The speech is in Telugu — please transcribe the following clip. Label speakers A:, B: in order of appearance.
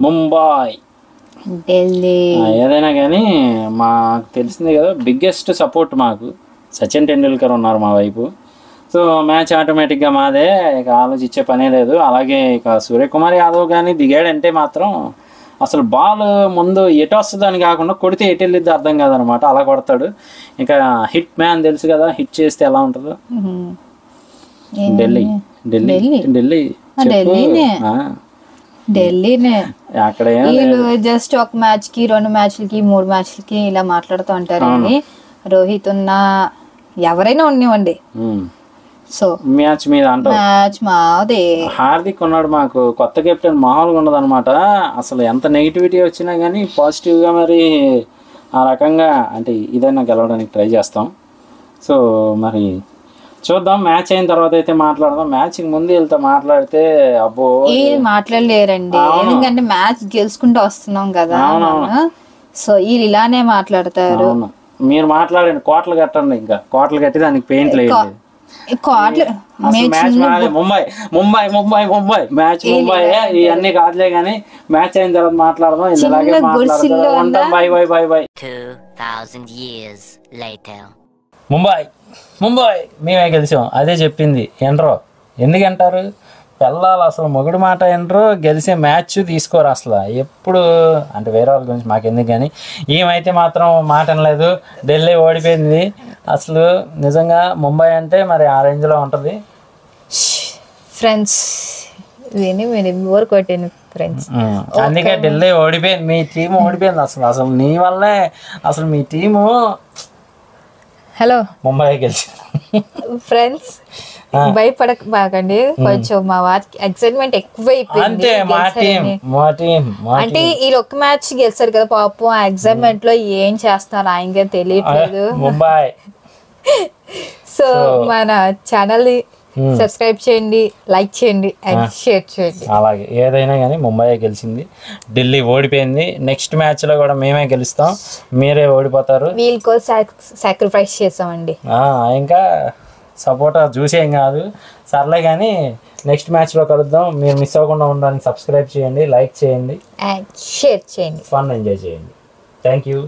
A: ముంబై,
B: ఢిల్లీ.
A: ఏదైనా కానీ మాకు తెలిసిందే కదా, బిగ్గెస్ట్ సపోర్ట్ మాకు సచిన్ టెండూల్కర్ ఉన్నారు మా వైపు. సో మ్యాచ్ ఆటోమేటిక్గా మాదే, ఇక ఆలోచించే పనే లేదు. అలాగే ఇక సూర్యకుమార్ యాదవ్ కానీ దిగాడంటే మాత్రం అసలు బాల్ ముందు ఎటు వస్తుందని కాకుండా కొడితే ఎటు వెళ్ళిద్ది అర్థం కాదనమాట, అలా కొడతాడు. ఇంకా హిట్ మ్యాన్ తెలుసు కదా, హిట్ చేస్తే ఎలా ఉంటుందో. ఢిల్లీ ఢిల్లీ ఢిల్లీ
B: ఢిల్లీనే.
A: అక్కడ
B: వీళ్ళు జస్ట్ ఒక మ్యాచ్ కి 2 మ్యాచ్లకి 3 మ్యాచ్లకి ఇలా మాట్లాడుతూ ఉంటారండి. రోహిత్ ఉన్నా ఎవరైనా ఉండేవండి. సో
A: మ్యాచ్ మీద అంటే
B: మ్యాచ్ మాదే.
A: హార్దిక్ ఉన్నాడు మాకు, కొత్త కెప్టెన్ మామూలుగా ఉండదు అనమాట. అసలు ఎంత నెగిటివిటీ వచ్చినా కానీ పాజిటివ్గా మరి ఆ రకంగా అంటే ఇదైనా గెలవడానికి ట్రై చేస్తాం. సో మరి చూద్దాం, మ్యాచ్ అయిన తర్వాత అయితే మాట్లాడదాం. మ్యాచ్కి ముందు వెళ్తే మాట్లాడితే అబ్బో
B: ఏం మాట్లాడలేరండి, ఎందుకంటే మ్యాచ్ గెలుచుకుంటూ వస్తున్నాం కదా. సో వీళ్ళు ఇలానే మాట్లాడతారు.
A: మీరు మాట్లాడండి, కోటలు కట్టండి, ఇంకా కోటలు కట్టి దానికి పెయింట్లు వేయండి. ముంబై ముంబై ముంబై ముంబై మ్యాచ్ ముంబై, ఇవన్నీ కాదులే కానీ మ్యాచ్ అయిన తర్వాత మాట్లాడదాం. ఇలాగే మాట్లాడదాం. By by by by.
C: 2000 years later.
A: Mumbai Mumbai మేమే గెలిచాం, అదే చెప్పింది. ఎండ్రో ఎందుకంటారు పిల్లలు, అసలు మొగుడు మాట ఎండ్రో, గెలిచే మ్యాచ్ తీసుకోరు అసలు ఎప్పుడు. అంటే వేరే వాళ్ళ గురించి మాకెందుకు కానీ ఏమైతే మాత్రం మాట అనలేదు. ఢిల్లీ ఓడిపోయింది. అసలు నిజంగా ముంబై అంటే మరి ఆ రేంజ్లో ఉంటుంది.
B: ఫ్రెండ్స్ బోర్ కొట్టింది ఫ్రెండ్స్,
A: అందుకే ఢిల్లీ ఓడిపోయింది. మీ టీం ఓడిపోయింది. అసలు నీ వల్లే అసలు మీ టీము.
B: హలో
A: ముంబై గెలిచి
B: ఫ్రెండ్స్ భయపడక బాగండి, కొంచెం మా వారికి ఎక్సైట్మెంట్ ఎక్కువైపోయింది. అంటే వీళ్ళు ఒక్క మ్యాచ్ గెలిచారు కదా పాపం, ఆ ఎక్సైట్మెంట్ లో ఏం చేస్తున్నారు ఆయనకే తెలియట్లేదు.
A: ముంబై.
B: సో మన ఛానల్ ని సబ్స్క్రైబ్ చేయండి, లైక్ చేయండి అండ్ షేర్ చేయండి.
A: అలాగే ఏదైనా కానీ ముంబై గెలిచింది, ఢిల్లీ ఓడిపోయింది. నెక్స్ట్ మ్యాచ్ లో కూడా మేమే గెలుస్తాం, మీరే ఓడిపోతారు.
B: వీళ్ళకో సాక్రిఫైస్ చేస్తామండి.
A: ఇంకా సపోర్ట్ చూసేం కాదు సర్లే కానీ నెక్స్ట్ మ్యాచ్లో కలుద్దాం. మీరు మిస్ అవ్వకుండా ఉండడానికి సబ్స్క్రైబ్ చేయండి, లైక్ చేయండి
B: అండ్ షేర్ చేయండి,
A: ఫన్ ఎంజాయ్ చేయండి. Thank you.